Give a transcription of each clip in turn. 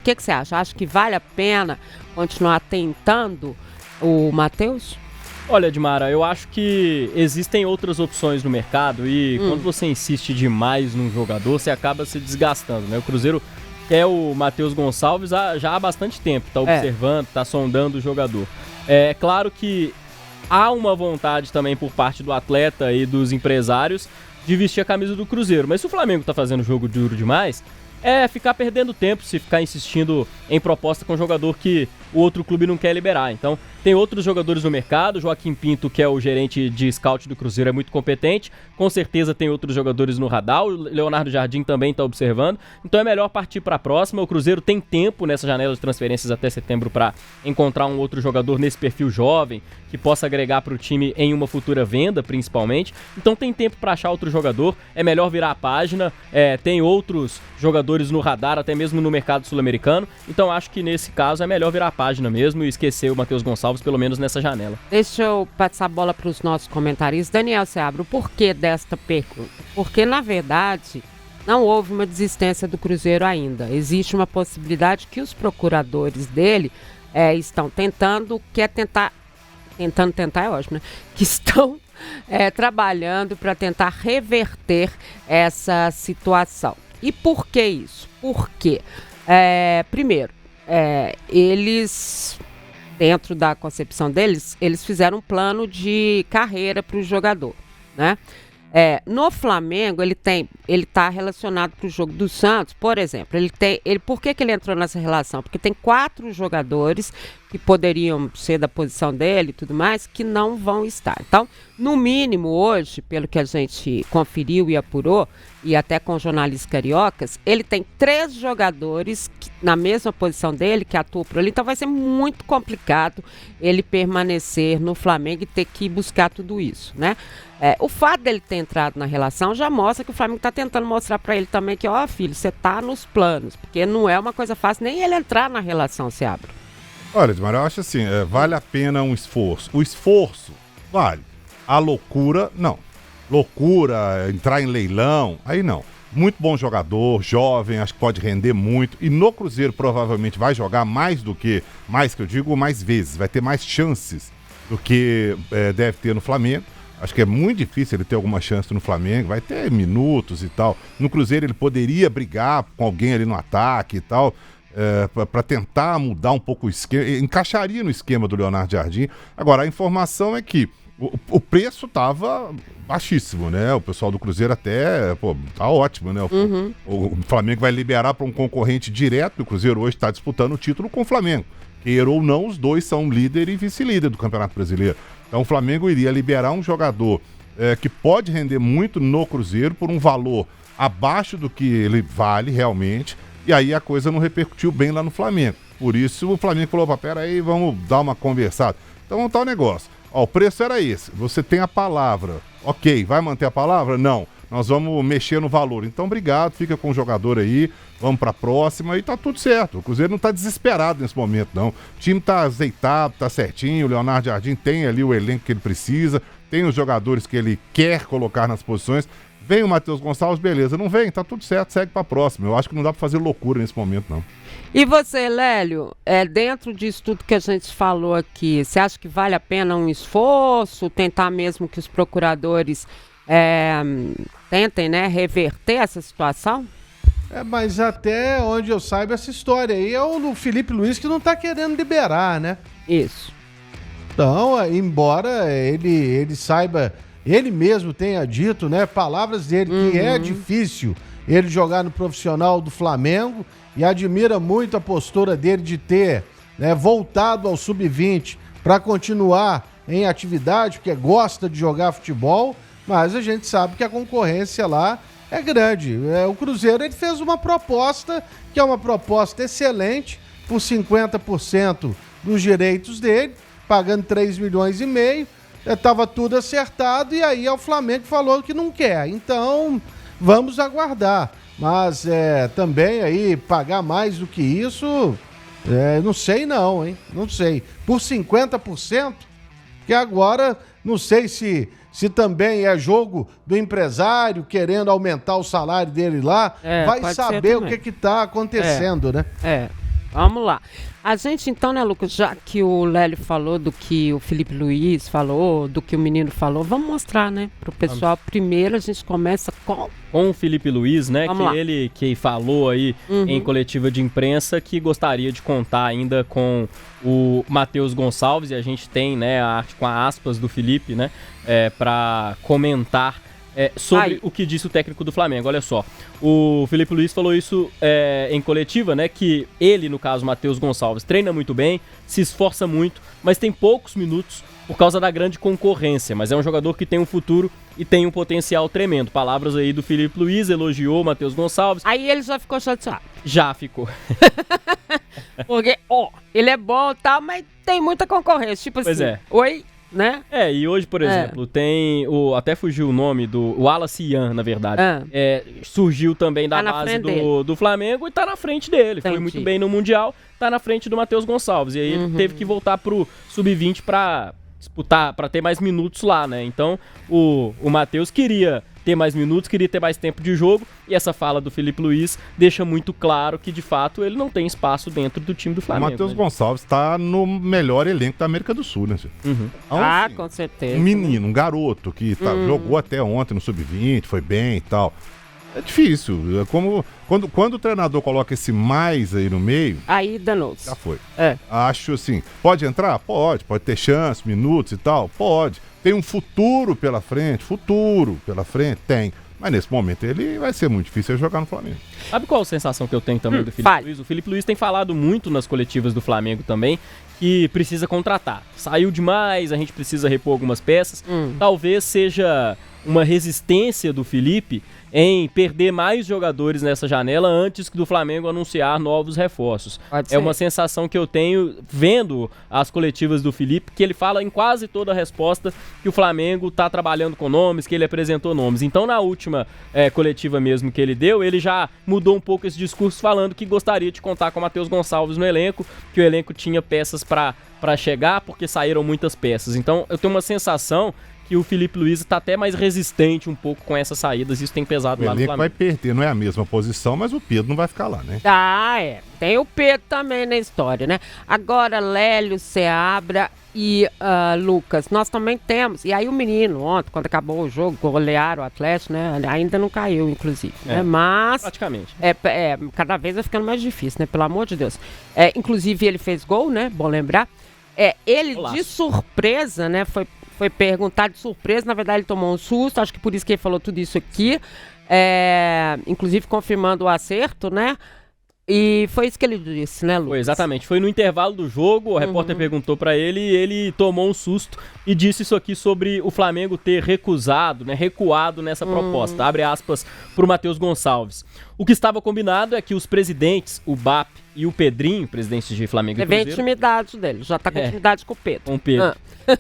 O que você acha? Acha que vale a pena continuar tentando o Matheus? Olha, Edmara, eu acho que existem outras opções no mercado e quando você insiste demais num jogador, você acaba se desgastando, né? O Cruzeiro quer o Matheus Gonçalves já há bastante tempo, tá observando, tá sondando o jogador. É claro que há uma vontade também por parte do atleta e dos empresários de vestir a camisa do Cruzeiro, mas se o Flamengo tá fazendo jogo duro demais, é ficar perdendo tempo se ficar insistindo em proposta com um jogador que o outro clube não quer liberar. Então, tem outros jogadores no mercado. Joaquim Pinto, que é o gerente de scout do Cruzeiro, é muito competente. Com certeza tem outros jogadores no radar. O Leonardo Jardim também está observando. Então é melhor partir para a próxima. O Cruzeiro tem tempo nessa janela de transferências até setembro para encontrar um outro jogador nesse perfil jovem que possa agregar para o time em uma futura venda, principalmente. Então tem tempo para achar outro jogador. É melhor virar a página. Tem outros jogadores no radar, até mesmo no mercado sul-americano. Então acho que nesse caso é melhor virar a página mesmo e esquecer o Matheus Gonçalves, pelo menos nessa janela. Deixa eu passar a bola para os nossos comentaristas. Daniel Seabra, o porquê desta pergunta? Porque, na verdade, não houve uma desistência do Cruzeiro ainda. Existe uma possibilidade que os procuradores dele estão tentando é ótimo, né? Que estão trabalhando para tentar reverter essa situação. E por que isso? Porque, primeiro, eles, dentro da concepção deles, eles fizeram um plano de carreira para o jogador, né? No Flamengo, ele está relacionado para o jogo do Santos, por exemplo. Por que ele entrou nessa relação? Porque tem 4 jogadores que poderiam ser da posição dele e tudo mais, que não vão estar. Então, no mínimo, hoje, pelo que a gente conferiu e apurou, e até com jornalistas cariocas, ele tem 3 jogadores na mesma posição dele, que atuam por ali. Então, vai ser muito complicado ele permanecer no Flamengo e ter que buscar tudo isso, né? O fato dele ter entrado na relação já mostra que o Flamengo está tentando mostrar para ele também que, filho, você está nos planos, porque não é uma coisa fácil nem ele entrar na relação, se abre. Olha, Edmar, eu acho assim, vale a pena um esforço. O esforço vale. A loucura, não. Loucura, entrar em leilão, aí não. Muito bom jogador, jovem, acho que pode render muito. E no Cruzeiro provavelmente vai jogar mais vezes, vai ter mais chances do que deve ter no Flamengo. Acho que é muito difícil ele ter alguma chance no Flamengo, vai ter minutos e tal. No Cruzeiro ele poderia brigar com alguém ali no ataque e tal, para tentar mudar um pouco o esquema, encaixaria no esquema do Leonardo Jardim. Agora, a informação é que o preço estava baixíssimo, né? O pessoal do Cruzeiro até, tá ótimo, né? O Flamengo vai liberar para um concorrente direto. O Cruzeiro hoje está disputando o título com o Flamengo. Queira ou não, os dois são líder e vice-líder do Campeonato Brasileiro. Então o Flamengo iria liberar um jogador que pode render muito no Cruzeiro por um valor abaixo do que ele vale realmente, e aí a coisa não repercutiu bem lá no Flamengo. Por isso o Flamengo falou, peraí, vamos dar uma conversada. Então tá o negócio. O preço era esse, você tem a palavra. Ok, vai manter a palavra? Não. Nós vamos mexer no valor. Então, obrigado, fica com o jogador aí, vamos pra próxima e tá tudo certo. O Cruzeiro não tá desesperado nesse momento, não. O time tá azeitado, tá certinho, o Leonardo Jardim tem ali o elenco que ele precisa, tem os jogadores que ele quer colocar nas posições. Vem o Matheus Gonçalves, beleza. Não vem, tá tudo certo, segue pra próxima. Eu acho que não dá pra fazer loucura nesse momento, não. E você, Lélio, dentro disso tudo que a gente falou aqui, você acha que vale a pena um esforço, tentar mesmo que os procuradores tentem, né, reverter essa situação? Mas até onde eu saiba, essa história aí é o do Felipe Luiz que não tá querendo liberar, né? Isso. Então, embora ele saiba, ele mesmo tenha dito, né, palavras dele, que é difícil ele jogar no profissional do Flamengo, e admira muito a postura dele de ter, né, voltado ao sub-20 para continuar em atividade, porque gosta de jogar futebol, mas a gente sabe que a concorrência lá é grande. O Cruzeiro ele fez uma proposta, que é uma proposta excelente, por 50% dos direitos dele, pagando 3,5 milhões. Estava tudo acertado, e aí o Flamengo falou que não quer. Então, vamos aguardar. Mas também aí pagar mais do que isso, não sei não, hein? Não sei. Por 50%, que agora não sei se também é jogo do empresário querendo aumentar o salário dele lá, vai saber o que está acontecendo, né? Vamos lá. A gente então, né, Lucas, já que o Lélio falou do que o Felipe Luiz falou, do que o menino falou, vamos mostrar, né, pro pessoal. Primeiro a gente começa com o Felipe Luiz, né, Vamos lá. Ele que falou aí em coletiva de imprensa que gostaria de contar ainda com o Matheus Gonçalves, e a gente tem, né, com a aspas do Felipe, né, para comentar sobre o que disse o técnico do Flamengo. Olha só, o Felipe Luiz falou isso em coletiva, né, que ele, no caso, Matheus Gonçalves, treina muito bem, se esforça muito, mas tem poucos minutos por causa da grande concorrência, mas é um jogador que tem um futuro e tem um potencial tremendo. Palavras aí do Felipe Luiz, elogiou o Matheus Gonçalves. Aí ele já ficou chateado. Já ficou. Porque, ele é bom e tal, mas tem muita concorrência. Tipo Pois assim, é. oi, né? E hoje, por exemplo, tem até fugiu o nome do Wallace Ian, na verdade. Surgiu também da na base frente do Flamengo e tá na frente dele. Foi Entendi. muito bem no Mundial, tá na frente do Matheus Gonçalves. E aí ele teve que voltar pro Sub-20 pra disputar, pra ter mais minutos lá, né? Então, o Matheus queria ter mais minutos, queria ter mais tempo de jogo, e essa fala do Felipe Luiz deixa muito claro que, de fato, ele não tem espaço dentro do time do O Flamengo. Matheus né? Gonçalves tá no melhor elenco da América do Sul, né, senhor? Então, assim, Com certeza. um menino, um garoto que jogou até ontem no Sub-20, foi bem e tal. É difícil. É como quando o treinador coloca esse mais aí no meio, Aí danou-se. já foi. É. Acho assim, pode entrar? Pode ter chance, minutos e tal? Pode. Tem um futuro pela frente? Tem. Mas nesse momento ele vai ser muito difícil jogar no Flamengo. Sabe qual a sensação que eu tenho também do Felipe Luiz? O Felipe Luiz tem falado muito nas coletivas do Flamengo também que precisa contratar. Saiu demais, a gente precisa repor algumas peças. Talvez seja uma resistência do Felipe em perder mais jogadores nessa janela antes do Flamengo anunciar novos reforços. Pode É uma sensação que eu tenho vendo as coletivas do Felipe, que ele fala em quase toda a resposta que o Flamengo está trabalhando com nomes, que ele apresentou nomes. Então, na última coletiva mesmo que ele deu, ele já mudou um pouco esse discurso, falando que gostaria de contar com o Matheus Gonçalves no elenco, que o elenco tinha peças para chegar, porque saíram muitas peças. Então, eu tenho uma sensação que o Felipe Luiz está até mais resistente um pouco com essas saídas, isso tem pesado O lá no elenco vai Flamengo. perder, não é a mesma posição, mas o Pedro não vai ficar lá, né? Tem o Pedro também na história, né? Agora, Lélio, Seabra e Lucas, nós também temos. E aí o menino, ontem, quando acabou o jogo, golearam o Atlético, né? Ainda não caiu, inclusive, né? Mas Praticamente. cada vez vai ficando mais difícil, né? Pelo amor de Deus. Inclusive, ele fez gol, né? Bom lembrar. Ele, Olá. de surpresa, né? Foi perguntar de surpresa, na verdade ele tomou um susto, acho que por isso que ele falou tudo isso aqui, inclusive confirmando o acerto, né? E foi isso que ele disse, né, Lucas? Foi, exatamente. Foi no intervalo do jogo, o repórter perguntou pra ele e ele tomou um susto e disse isso aqui sobre o Flamengo ter recusado, né, recuado nessa proposta. Abre aspas pro Matheus Gonçalves. O que estava combinado é que os presidentes, o BAP e o Pedrinho, presidentes de Flamengo e Você vê a Cruzeiro, intimidade dele, já tá com intimidade com o Pedro. com o Pedro,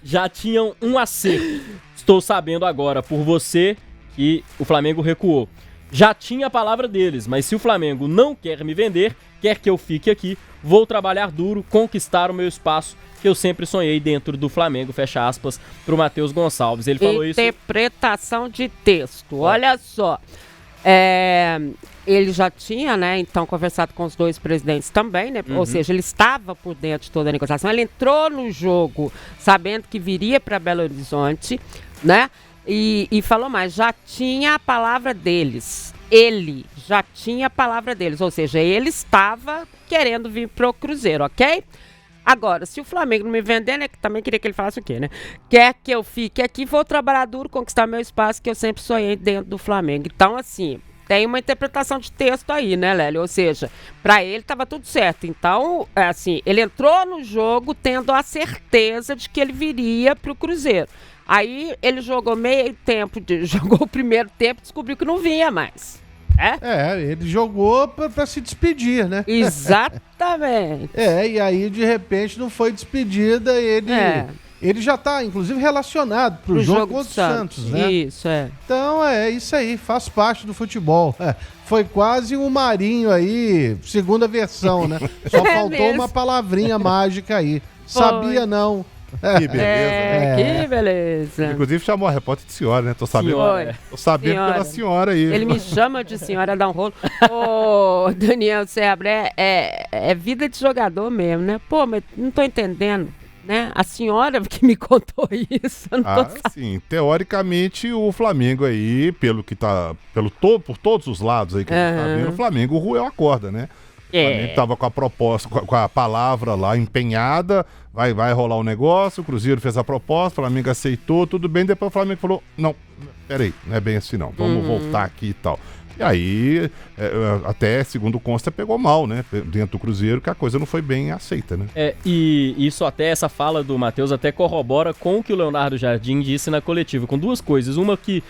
já tinham um acerto. Estou sabendo agora por você que o Flamengo recuou. Já tinha a palavra deles, mas se o Flamengo não quer me vender, quer que eu fique aqui, vou trabalhar duro, conquistar o meu espaço que eu sempre sonhei dentro do Flamengo, fecha aspas, pro Matheus Gonçalves. Ele falou isso... Interpretação de texto, olha só. Ele já tinha, né, então, conversado com os dois presidentes também, né? Ou seja, ele estava por dentro de toda a negociação. Ele entrou no jogo sabendo que viria para Belo Horizonte, né? E falou mais, já tinha a palavra deles. Ele já tinha a palavra deles, ou seja, ele estava querendo vir pro Cruzeiro, ok? Agora, se o Flamengo não me vender, né, que também queria que ele falasse o quê, né? Quer que eu fique aqui, vou trabalhar duro, conquistar meu espaço que eu sempre sonhei dentro do Flamengo. Então, assim, tem uma interpretação de texto aí, né, Lélio? Ou seja, pra ele tava tudo certo. Então, assim, ele entrou no jogo tendo a certeza de que ele viria pro Cruzeiro. Aí ele jogou meio tempo, jogou o primeiro tempo e descobriu que não vinha mais. Ele jogou pra se despedir, né? Exatamente. E aí de repente não foi despedida, ele já tá, inclusive, relacionado pro jogo contra o Santos, né? Isso, Então é isso aí, faz parte do futebol. Foi quase um Marinho aí, segunda versão, né? Só faltou mesmo. uma palavrinha mágica aí. Sabia não, Que beleza, né? Que beleza. Inclusive chamou a repórter de senhora, né? Tô sabendo, Senhora. tô sabendo pela senhora aí. Ele me chama de senhora, dá um rolo. Ô, Daniel Seabra, é vida de jogador mesmo, né? Pô, mas não tô entendendo, né? A senhora que me contou isso, eu não tô sabendo. Sim, teoricamente o Flamengo aí, pelo que tá, por todos os lados aí que a gente tá vendo, o Flamengo roeu a corda, né? O Flamengo tava com a proposta, com a palavra lá empenhada, vai rolar o negócio, o Cruzeiro fez a proposta, o Flamengo aceitou, tudo bem, depois o Flamengo falou, não, peraí, não é bem assim não, vamos voltar aqui e tal. E aí, até segundo consta, pegou mal, né? Dentro do Cruzeiro, que a coisa não foi bem aceita, né? E isso até, essa fala do Matheus até corrobora com o que o Leonardo Jardim disse na coletiva, com duas coisas. Uma que...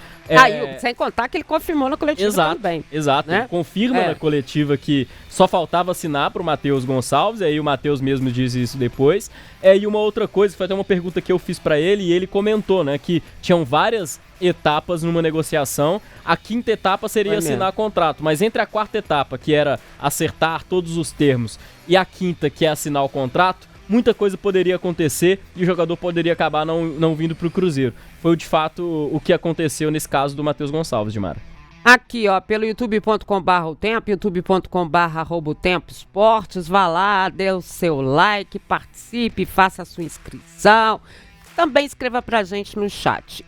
sem contar que ele confirmou na coletiva também. Exato, né? Ele confirma na coletiva que só faltava assinar pro Matheus Gonçalves, aí o Matheus mesmo diz isso depois. E uma outra coisa, foi até uma pergunta que eu fiz pra ele, e ele comentou, né, que tinham várias etapas numa negociação. A quinta etapa seria assinar contrato, mas entre a quarta etapa, que era acertar todos os termos, e a quinta, que é assinar o contrato, muita coisa poderia acontecer e o jogador poderia acabar não vindo pro Cruzeiro. Foi de fato o que aconteceu nesse caso do Matheus Gonçalves, Dimara. Aqui, ó, pelo youtube.com/otempo, youtube.com/otempo esportes, vá lá, dê o seu like, participe, faça a sua inscrição. Também escreva pra gente no chat.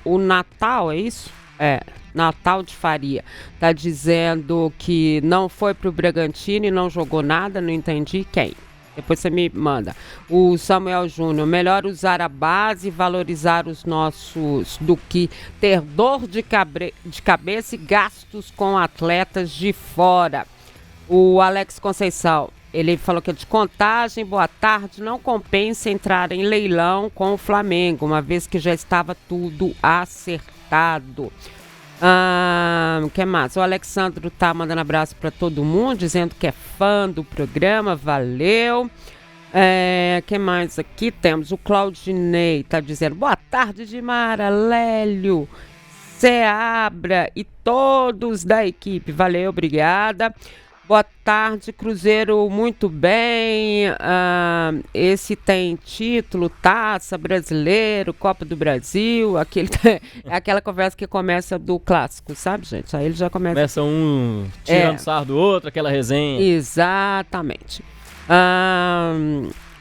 O Natal, é isso? Natal de Faria. Tá dizendo que não foi pro Bragantino e não jogou nada, não entendi quem. Depois você me manda. O Samuel Júnior, melhor usar a base e valorizar os nossos do que ter dor de cabeça e gastos com atletas de fora. O Alex Conceição, ele falou que é de Contagem, boa tarde, não compensa entrar em leilão com o Flamengo, uma vez que já estava tudo acertado. O que mais? O Alexandro tá mandando abraço para todo mundo, dizendo que é fã do programa, valeu. Que mais aqui? Temos o Claudinei, tá dizendo, boa tarde, Dimara, Lélio, Seabra e todos da equipe, valeu, obrigada. Boa tarde, Cruzeiro, muito bem. Esse tem título, Taça Brasileiro, Copa do Brasil, é aquela conversa que começa do clássico, sabe, gente? Aí ele já começa... Começa um tirando sarro do outro, aquela resenha. Exatamente.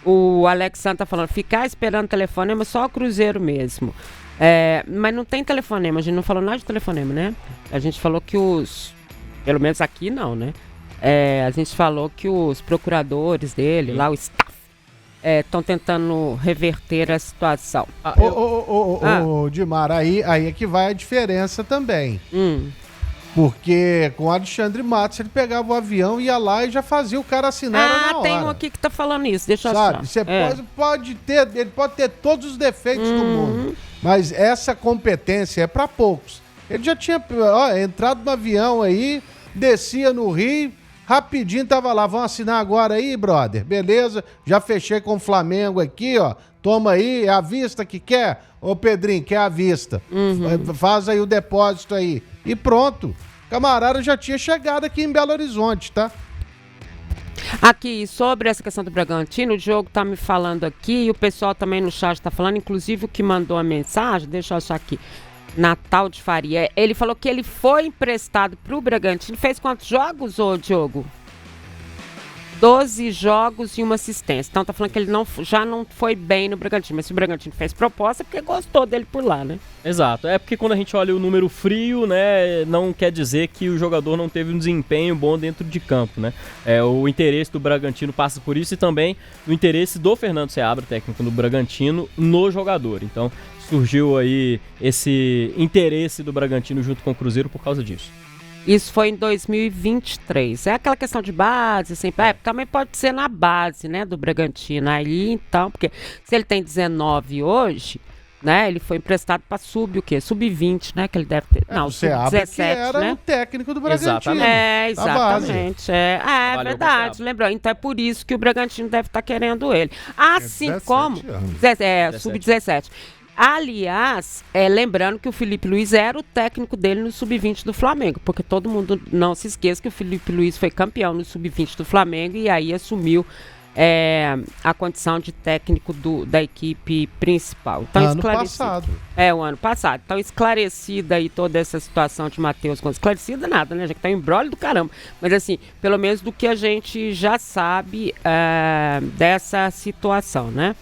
O Alex Santos tá falando, ficar esperando telefonema só o Cruzeiro mesmo. Mas não tem telefonema, a gente não falou nada de telefonema, né? A gente falou que pelo menos aqui não, né? A gente falou que os procuradores dele, lá o staff, estão tentando reverter a situação. Dimar, aí é que vai a diferença também. Porque com o Alexandre Matos, ele pegava o avião, ia lá e já fazia o cara assinar na hora. Tem um aqui que tá falando isso, deixa eu achar. Você pode ter, ele pode ter todos os defeitos do mundo, mas essa competência é para poucos. Ele já tinha entrado no avião aí, descia no Rio, rapidinho tava lá, vão assinar agora aí, brother, beleza, já fechei com o Flamengo aqui, ó, toma aí, é a vista que quer? Ô Pedrinho, quer a vista, faz aí o depósito aí, e pronto, camarada já tinha chegado aqui em Belo Horizonte, tá? Aqui, sobre essa questão do Bragantino, o Diogo tá me falando aqui, e o pessoal também no chat tá falando, inclusive o que mandou a mensagem, deixa eu achar aqui, Natal de Faria. Ele falou que ele foi emprestado pro Bragantino. Fez quantos jogos, ô Diogo? 12 jogos e uma assistência. Então tá falando que ele já não foi bem no Bragantino. Mas se o Bragantino fez proposta, é porque gostou dele por lá, né? Exato. É porque quando a gente olha o número frio, né, não quer dizer que o jogador não teve um desempenho bom dentro de campo, né? O interesse do Bragantino passa por isso e também o interesse do Fernando Seabra, técnico do Bragantino, no jogador. Então surgiu aí esse interesse do Bragantino junto com o Cruzeiro por causa disso. Isso foi em 2023. É aquela questão de base, assim, também pode ser na base, né, do Bragantino. Aí, então, porque se ele tem 19 hoje, né, ele foi emprestado para sub-20, né, que ele deve ter. Não, sub-17, que era né? O técnico do Bragantino. Exatamente. É verdade, lembrou. Então é por isso que o Bragantino deve estar querendo ele. Assim como... sub-17. Aliás, lembrando que o Felipe Luiz era o técnico dele no Sub-20 do Flamengo, porque todo mundo não se esqueça que o Felipe Luiz foi campeão no Sub-20 do Flamengo e aí assumiu a condição de técnico da equipe principal. Então, ano passado. O ano passado. Então, esclarecida aí toda essa situação de Matheus Gonçalves. Esclarecida nada, né? Já que tá um embrólio do caramba. Mas assim, pelo menos do que a gente já sabe dessa situação, né?